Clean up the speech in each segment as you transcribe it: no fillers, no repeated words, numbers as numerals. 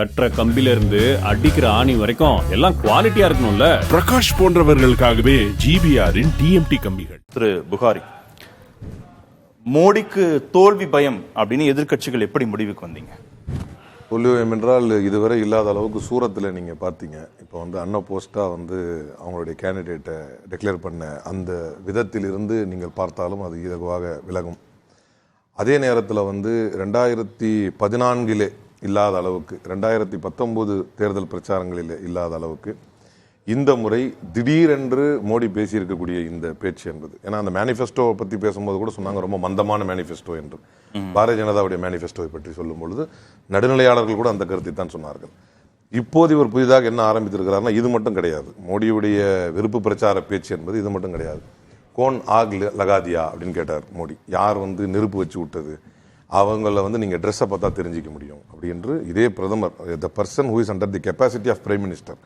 கற்ற கம்பில இருந்து அடிக்கிற ஆணி வரைக்கும் எல்லாம் குவாலிட்டியா இருக்கணும்ல. பிரகாஷ் போன்றவர்களுக்காகவே ஜிபிஆரின் டிஎம்டி கம்பிகள். திரு புகாரி, மோடிக்கு தோல்வி பயம் அப்படின்னு எதிர்க்கட்சிகள் எப்படி முடிவுக்கு வந்தீங்க? தோல்வி பயம் என்றால் இதுவரை இல்லாத அளவுக்கு சூரத்தில் நீங்கள் பார்த்தீங்க. இப்போ அன்ன போஸ்ட்டாக அவங்களுடைய கேண்டிடேட்டை டிக்ளேர் பண்ண அந்த விதத்திலிருந்து நீங்கள் பார்த்தாலும் அது இலகுவாக விலகும். அதே நேரத்தில் 2014 இல்லாத அளவுக்கு 2019 தேர்தல் பிரச்சாரங்களில் இல்லாத அளவுக்கு இந்த முறை திடீரென்று மோடி பேசியிருக்கக்கூடிய இந்த பேச்சு என்பது, ஏன்னா அந்த மேனிஃபெஸ்டோவை பற்றி பேசும்போது கூட சொன்னாங்க ரொம்ப மந்தமான மேனிஃபெஸ்டோ என்று. பாரதிய ஜனதாவுடைய மேனிஃபெஸ்டோவை பற்றி சொல்லும் பொழுது நடுநிலையாளர்கள் கூட அந்த கருத்தை தான் சொன்னார்கள். இப்போது இவர் புதிதாக என்ன ஆரம்பித்திருக்கிறார்னா இது மட்டும் கிடையாது. மோடியுடைய விருப்பு பிரச்சார பேச்சு என்பது இது மட்டும் கிடையாது. கோன் ஆக் லகாதியா அப்படின்னு கேட்டார் மோடி. யார் நெருப்பு வச்சு விட்டது, அவங்கள நீங்கள் ட்ரெஸ்ஸை பார்த்தா தெரிஞ்சிக்க முடியும் அப்படி என்று இதே பிரதமர், the person who is under the capacity of prime minister,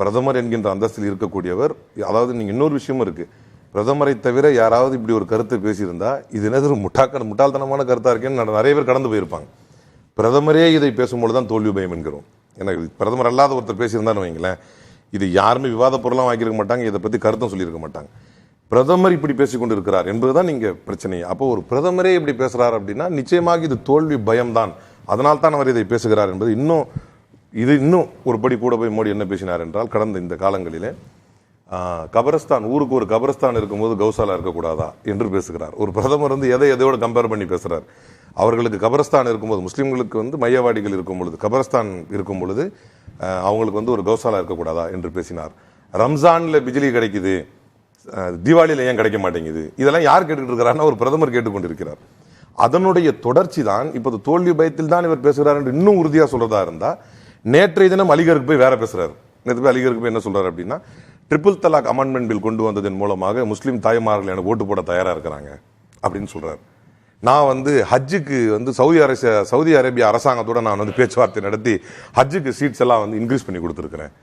பிரதமர் என்கின்ற அந்தஸ்தில் இருக்கக்கூடியவர். அதாவது நீங்கள் இன்னொரு விஷயமும் இருக்குது, பிரதமரை தவிர யாராவது இப்படி ஒரு கருத்தை பேசியிருந்தா இது என்ன முட்டாள்தனமான கருத்தாக இருக்கேன்னு நிறைய பேர் கடந்து போயிருப்பாங்க. பிரதமரே இதை பேசும்போது தான் தோல்வி பயம் என்கிறோம். எனக்கு பிரதமர் அல்லாத ஒருத்தர் பேசியிருந்தான்னு வைங்களேன், இது யாருமே விவாத பொருளாக வாங்கியிருக்க மாட்டாங்க, இதை பற்றி கருத்தும் சொல்லியிருக்க மாட்டாங்க. பிரதமர் இப்படி பேசிக்கொண்டு இருக்கிறார் என்பதுதான் நீங்க பிரச்சனை. அப்போ ஒரு பிரதமரே இப்படி பேசுறார் அப்படின்னா நிச்சயமாக இது தோல்வி பயம்தான். அதனால் தான் அவர் இதை பேசுகிறார் என்பது இன்னும் ஒரு படி கூட போய் மோடி என்ன பேசினார் என்றால், கடந்த இந்த காலங்களிலே கபரஸ்தான், ஊருக்கு ஒரு கபரஸ்தான் இருக்கும்போது கௌசாலா இருக்கக்கூடாதா என்று பேசுகிறார். ஒரு பிரதமர் எதையோட கம்பேர் பண்ணி பேசுறார். அவர்களுக்கு கபரஸ்தான் இருக்கும்போது, முஸ்லீம்களுக்கு மையவாடிகள் இருக்கும் பொழுது, கபரஸ்தான் இருக்கும் பொழுது அவங்களுக்கு ஒரு கௌசாலா இருக்கக்கூடாதா என்று பேசினார். ரம்ஜான்ல பிஜிலி கிடைக்குது, தீபாவளியில் ஏன் கிடைக்க மாட்டேங்குது, இதெல்லாம் யார் கேட்டுக்கிட்டு இருக்கிறாருன்னா ஒரு பிரதமர் கேட்டுக்கொண்டிருக்கிறார். அதனுடைய தொடர்ச்சி தான் இப்போது தோல்வி பயத்தில் தான் இவர் பேசுகிறார் என்று இன்னும் உறுதியாக சொல்றதா இருந்தா, நேற்றைய தினம் அலிகருக்கு போய் வேற பேசுறாரு. நேற்று போய் அலிகருக்கு போய் என்ன சொல்றாரு அப்படின்னா, ட்ரிபிள் தலாக் அமெண்ட்மெண்ட் பில் கொண்டு வந்ததன் மூலமாக முஸ்லீம் தாய்மார்கள் எனக்கு ஓட்டு போட தயாரா இருக்கிறாங்க அப்படின்னு சொல்றாரு. நான் ஹஜ்ஜுக்கு சவுதி அரேபியா அரசாங்கத்தோட நான் பேச்சுவார்த்தை நடத்தி ஹஜ்ஜுக்கு சீட்ஸ் எல்லாம் இன்க்ரீஸ் பண்ணி கொடுத்துருக்கிறேன்.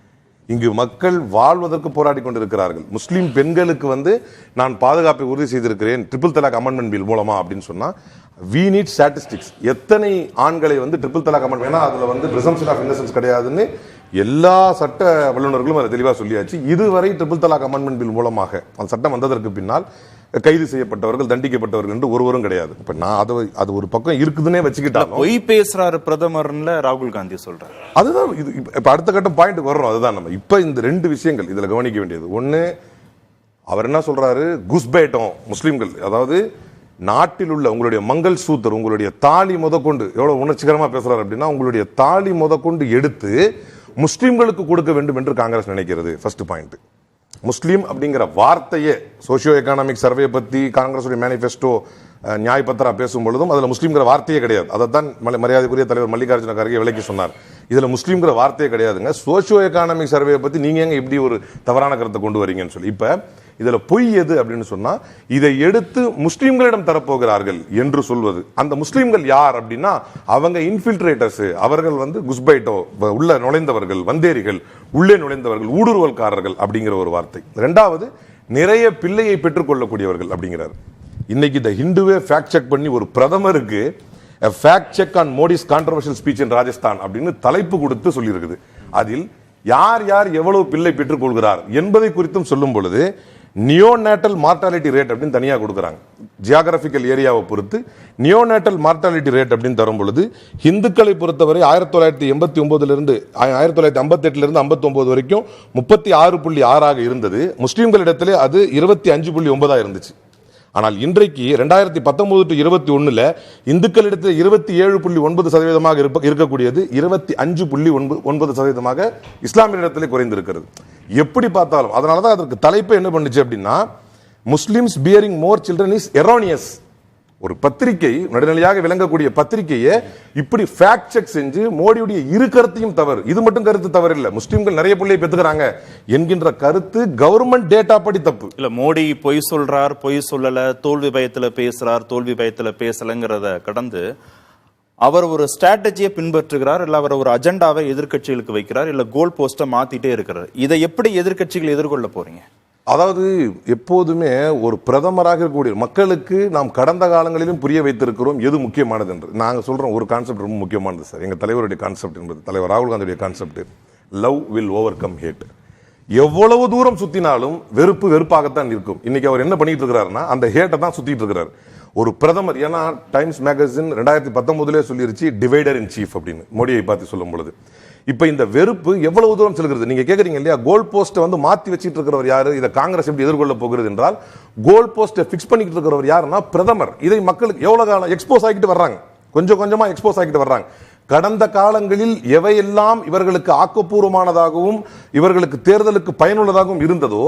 இங்கு மக்கள் வாழ்வதற்கு போராடி கொண்டிருக்கிறார்கள். முஸ்லீம் பெண்களுக்கு நான் பாதுகாப்பை உறுதி செய்திருக்கிறேன் ட்ரிபிள் தலாக் அமெண்ட்மெண்ட் பில் மூலமா அப்படின்னு சொன்னா, we need statistics. எத்தனை ஆண்களை ட்ரிபிள் தலாக் அமெண்ட்மெண்ட், அதுல presumption of innocence கிடையாதுன்னு எல்லா சட்ட வல்லுநர்களும் அதை தெளிவாக சொல்லியாச்சு. இதுவரை ட்ரிபிள் தலாக் அமெண்ட்மெண்ட் பில் மூலமாக அந்த சட்டம் வந்ததற்கு பின்னால் கைது செய்யப்பட்டவர்கள், தண்டிக்கப்பட்டவர்கள் என்று ஒருவரும் கிடையாது. இப்ப நான் அது ஒரு பக்கம் இருக்குதுன்னே வச்சுக்கிட்டாலும் பொய் பேசுறாரு பிரதமர்ல ராகுல் காந்தி சொல்றாரு. அதுதான் இது. இப்ப அடுத்த கட்ட பாயிண்ட் வர்றோம். அதுதான் நம்ம இப்ப இந்த ரெண்டு விஷயங்கள் இதுல கவனிக்க வேண்டியது. ஒண்ணு, அவர் என்ன சொல்றாரு, குஸ்பேட்டம் முஸ்லிம்கள், அதாவது நாட்டில் உள்ள உங்களுடைய மங்கள் சூத்தர், உங்களுடைய தாலி முதற்கொண்டு எவ்வளவு உணர்ச்சிகரமா பேசுறாரு அப்படின்னா, உங்களுடைய தாலி முதற்கொண்டு எடுத்து முஸ்லிம்களுக்கு கொடுக்க வேண்டும் என்று காங்கிரஸ் நினைக்கிறது. First point. முஸ்லீம் அப்படிங்கிற வார்த்தையே சோசியோ எக்கானமிக் சர்வே பத்தி காங்கிரஸுடைய மேனிஃபெஸ்டோ நியாய் பத்திரா பேசும் பொழுதும் அதுல முஸ்லீம்ங்கிற வார்த்தையே கிடையாது. அதைத்தான் மரியாதைக்குரிய தலைவர் மல்லிகார்ஜுன கார்கே விளக்கி சொன்னார். இதுல முஸ்லீம்ங்கிற வார்த்தையே கிடையாதுங்க. சோசியோ எக்கானமிக் சர்வே பத்தி நீங்க இப்படி ஒரு தவறான கருத்தை கொண்டு வரீங்கன்னு சொல்லி, இப்ப இதுல பொய் எது அப்படின்னு சொன்னா, இதை எடுத்து முஸ்லீம்களிடம் தரப்போகிறார்கள் என்று சொல்வது. அந்த முஸ்லீம்கள் யார் அப்படின்னா, அவங்க இன்ஃபில்ட்ரேட்டர்ஸ், அவர்கள் குஸ்பைட்டோ, உள்ள நுழைந்தவர்கள், வந்தேரிகள், உள்ளே நுழைந்தவர்கள், ஊடுருவல்காரர்கள் அப்படிங்கிற ஒரு வார்த்தை. இரண்டாவது, நிறைய பிள்ளையை பெற்றுக் கொள்ளக்கூடியவர்கள் அப்படிங்கிறார். இன்னைக்கு இந்த ஹிந்துவே ஃபேக்ட் செக் பண்ணி ஒரு பிரதமருக்கு fact check on Modi's controversial speech இன் ராஜஸ்தான் அப்படின்னு தலைப்பு கொடுத்து சொல்லியிருக்குது. அதில் யார் யார் எவ்வளவு பிள்ளை பெற்றுக் கொள்கிறார் என்பதை குறித்தும் சொல்லும் பொழுது நியோநேட்டல் மார்டாலிட்டி ரேட் அப்படின்னு தனியாக கொடுக்குறாங்க. ஜியாகிரபிக்கல் ஏரியாவை பொறுத்து நியோநேட்டல் மார்டாலிட்டி ரேட் அப்படின்னு தரும் பொழுது, இந்துக்களை பொறுத்தவரை 1989 1958 59 வரைக்கும் 36.6 இருந்தது. முஸ்லீம்களிடத்திலே அது 25.9 இருந்துச்சு. ஆனால் இன்றைக்கு 2019 to 21 இந்துக்களிடத்தில் 27.9% இருக்கக்கூடியது 25.9% இஸ்லாமியரிடத்திலே குறைந்திருக்கிறது. எப்படி பார்த்தாலும் அதனாலதான் அதற்கு தலைப்பு என்ன பண்ணுச்சு அப்படின்னா, Muslims bearing more children is erroneous. ஒரு பத்திரிகை, நடுநிலையாக விளங்கக்கூடிய பத்திரிகையை இப்படி ஃபேக்ட் செக் செஞ்சு மோடியுடைய இரு கருத்தையும் தவறு, இது மட்டும் கருத்து தவறு இல்ல, முஸ்லிம்கள் நிறைய பிள்ளையை பெற்றுக்கிறாங்க என்கின்ற கருத்து கவர்மெண்ட் டேட்டா படி தப்பு இல்ல. மோடி பொய் சொல்றார், பொய் சொல்லல, தோல்வி பயத்துல பேசுறார், தோல்வி பயத்துல பேசலங்கிறத கடந்து அவர் ஒரு ஸ்ட்ராட்டஜியை பின்பற்றுகிறார், இல்ல அவர் ஒரு அஜெண்டாவை எதிர்கட்சிகளுக்கு வைக்கிறார், இல்ல கோல் போஸ்ட மாத்திட்டே இருக்கிறார். இதை எப்படி எதிர்கட்சிகள் எதிர்கொள்ள போறீங்க? அதாவது எப்போதுமே ஒரு பிரதமராக இருக்கக்கூடிய மக்களுக்கு நாம் கடந்த காலங்களிலும் புரிய வைத்திருக்கிறோம் எது முக்கியமானது என்று. நாங்கள் சொல்றோம் ஒரு கான்செப்ட் ரொம்ப முக்கியமானது சார். எங்க தலைவருடைய கான்செப்ட் என்பது, தலைவர் ராகுல் காந்தியுடைய concept, love will overcome hate. எவ்வளவு தூரம் சுத்தினாலும் வெறுப்பு வெறுப்பாகத்தான் இருக்கும். இன்னைக்கு அவர் என்ன பண்ணிட்டு இருக்கிறாருன்னா அந்த ஹேட்டை தான் சுத்திட்டு இருக்கிறார் ஒரு பிரதமர். ஏன்னா டைம்ஸ் மேகசின் 2019 சொல்லிருச்சு டிவைடர் இன் சீஃப் அப்படின்னு மோடியை பார்த்து சொல்லும் பொழுது. இப்ப இந்த வெறுப்பு எவ்வளவு தூரம் செல்கிறது? நீங்க கேக்குறீங்க இல்லையா, கோல் போஸ்ட் வந்து மாத்தி வச்சிட்டு இருக்கிறவர் யாரு, இதை காங்கிரஸ் எப்படி எதிர்கொள்ள போகிறது என்றால், கோல் போஸ்ட்டை பிக்ஸ் பண்ணிட்டு இருக்கிறவர் யாருன்னா பிரதமர். இதை மக்களுக்கு எவ்வளவு காலம் எக்ஸ்போஸ் ஆகிட்டு வர்றாங்க, கொஞ்சம் கொஞ்சமா எக்ஸ்போஸ் ஆகிட்டு வர்றாங்க. கடந்த காலங்களில் எவையெல்லாம் இவர்களுக்கு ஆக்கப்பூர்வமானதாகவும் இவர்களுக்கு தேர்தலுக்கு பயனுள்ளதாகவும் இருந்ததோ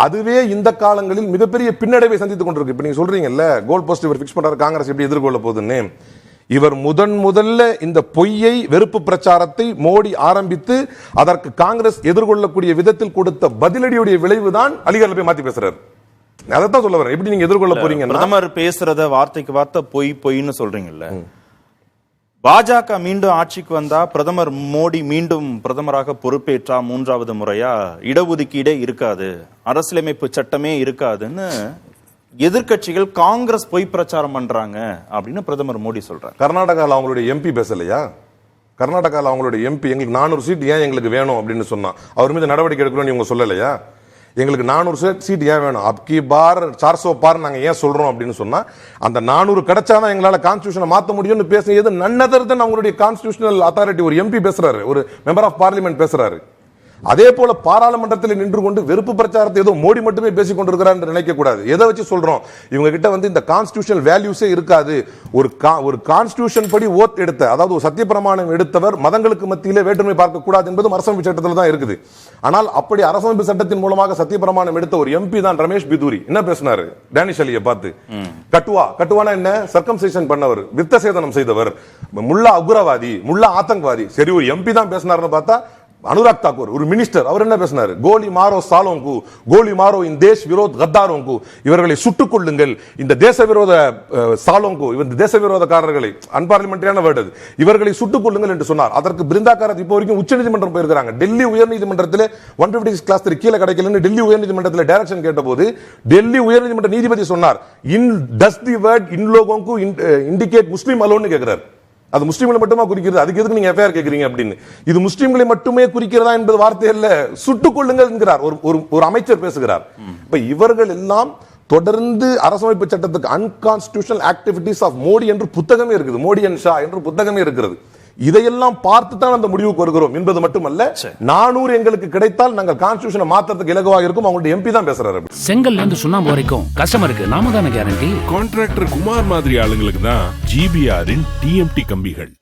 அதுவே இந்த காலங்களில் மிகப்பெரிய பின்னடைவை சந்தித்துக் கொண்டிருக்கு. இப்ப நீங்க சொல்றீங்கல்ல கோல் போஸ்ட் இவர் பிக்ஸ் பண்றாரு, காங்கிரஸ் எப்படி எதிர்கொள்ள போகுதுன்னு. இவர் முதல்ல இந்த பொய்யை வெறுப்பு பிரச்சாரத்தை மோடி ஆரம்பித்து அதற்கு காங்கிரஸ் எதிர்கொள்ளக்கூடிய விதத்தில் கொடுத்த பதிலடியுடைய விளைவுதான் அலிகர்ல போய் மாத்தி பேசுறாரு. அதைத்தான் சொல்ல வரேன். எப்படி நீங்க எதிர்கொள்ள போறீங்க? பிரதமர் பேசுறத வார்த்தைக்கு வார்த்தை பொய்ன்னு சொல்றீங்கல்ல. பாஜக மீண்டும் ஆட்சிக்கு வந்தா, பிரதமர் மோடி மீண்டும் பிரதமராக பொறுப்பேற்றா 3வது முறையா இடஒதுக்கீடே இருக்காது, அரசியலமைப்பு சட்டமே இருக்காதுன்னு எதிர்கட்சிகள் காங்கிரஸ் பொய் பிரச்சாரம் பண்றாங்க அப்படின்னு பிரதமர் மோடி சொல்றாரு. கர்நாடகாவில் அவங்களுடைய எம்பி பேசலையா? கர்நாடகாவில் அவங்களுடைய எம்பி எங்களுக்கு 400 சீட் ஏன் எங்களுக்கு வேணும் அப்படின்னு சொன்னா அவர் மீது நடவடிக்கை எடுக்கணும்னு இவங்க சொல்லலையா? எங்களுக்கு 400 சீட் ஏன் வேணும், அப்கி பார் 400 பார் நாங்க ஏன் சொல்றோம் அப்படின்னு சொன்னா அந்த 400 கிடைச்சாதான் எங்களால கான்ஸ்டிடியூஷனை மாத்த முடியும்னு பேசியது none other than அவங்களுடைய கான்ஸ்டிடியூஷனல் அத்தாரிட்டி ஒரு எம்பி பேசுறாரு, ஒரு மெம்பர் ஆஃப் பார்லிமெண்ட் பேசுறாரு. அதே போல பாராளுமன்றத்தில் நின்று கொண்டு வெறுப்பு பிரச்சாரத்தை ஏதோ மோடி மட்டுமே பேசிக் கொண்டிருக்கிறார் என்று நினைக்க கூடாது. எதை வச்சு சொல்றோம், இவங்க கிட்ட வந்து இந்த கான்ஸ்டிடியூஷனல் வேல்யூஸே இருக்காது. ஒரு கான்ஸ்டிடியூஷன் படி ஓத் எடுத்த, அதாவது ஒரு சத்தியப்பிரமாணம் எடுத்தவர் மதங்களுக்கு மத்தியிலே வேற்றுமை பார்க்க கூடாது என்பதும் அரசமைப்பு சட்டத்தில் தான் இருக்குது. ஆனால் அப்படி அரசமைப்பு சட்டத்தின் மூலமாக சத்தியப்பிரமாணம் எடுத்த ஒரு எம்பி தான் ரமேஷ் பிதூரி. என்ன பேசினாரு டேனிஷ் அலியை பார்த்து? கட்டுவானா என்ன, சர்க்கம்சேஷன் பண்ணவர், விருத்த சேதனம் செய்தவர், முல்லா உக்ரவாதி, முல்லா ஆத்தங்கவாதி. சரி, ஒரு எம்பி தான் பேசினாருன்னு பார்த்தா அனுராக் தாக்கூர் ஒரு மினிஸ்டர், அவர் என்ன பேசினாரு? கோலி மாரோ சாலோங்கு, கோலி மாரோ இன் தேஷ் விரோத் கத்தாரோங்கு, இவர்களை சுட்டுக் கொள்ளுங்கள், இந்த தேச விரோத சாலோங்கு, இந்த தேச விரோதக்காரர்களை, அன்பார்லிமெண்டரியான வேர்டு, இவர்களை சுட்டுக் கொள்ளுங்கள் என்று சொன்னார். அதற்கு பிருந்தா காரத் இப்போ வரைக்கும் உச்சநீதிமன்றம் போயிருக்காங்க. டெல்லி உயர்நீதிமன்றத்தில் 156 கிளாஸ் 3 கீழே கிடைக்கலன்னு டெல்லி உயர்நீதிமன்றத்தில் டைரக்ஷன் கேட்டபோது டெல்லி உயர்நீதிமன்ற நீதிபதி சொன்னார், இன் டஸ் தி வேர்ட் இன் லோகோங்கு இண்டிகேட் முஸ்லீம் அலோன்னு கேட்கிறார். அது முஸ்லீம்களை மட்டுமா குறிக்கிறது, அதுக்கு எதுக்கு நீங்க எஃப்ஐஆர் கேக்குறீங்க அப்படின்னு. இது முஸ்லீம்களை மட்டுமே குறிக்கிறதா என்பது வார்த்தை அல்ல, சுட்டுக் கொள்ளுங்கள் என்கிறார் ஒரு அமைச்சர் பேசுகிறார். இப்ப இவர்கள் எல்லாம் தொடர்ந்து அரசமைப்பு சட்டத்துக்கு அன்கான்ஸ்டிடியூஷனல் ஆக்டிவிட்டீஸ் ஆஃப் மோடி என்று புத்தகமே இருக்குது, மோடி அண்ட் ஷா என்று புத்தகமே இருக்கிறது. இதையெல்லாம் பார்த்து தான் அந்த முடிவுக்கு வருகிறோம் என்பது மட்டுமல்ல, 400 எங்களுக்கு கிடைத்தால் நாங்கள் கான்ஸ்டிடியூஷனை மாற்றத்துக்கு இலகுவாக இருக்கும். அவங்களுடைய எம்பி தான் பேசுறாரு. செங்கல்ல இருந்து சுண்ணாம்பு வரைக்கும் கஸ்டமருக்கு நாம தானே கேரண்டி. கான்ட்ராக்டர் குமார் மாதிரி ஆளுங்களுக்கு தான் ஜிபிஆரின் டிஎம்டி கம்பிகள்.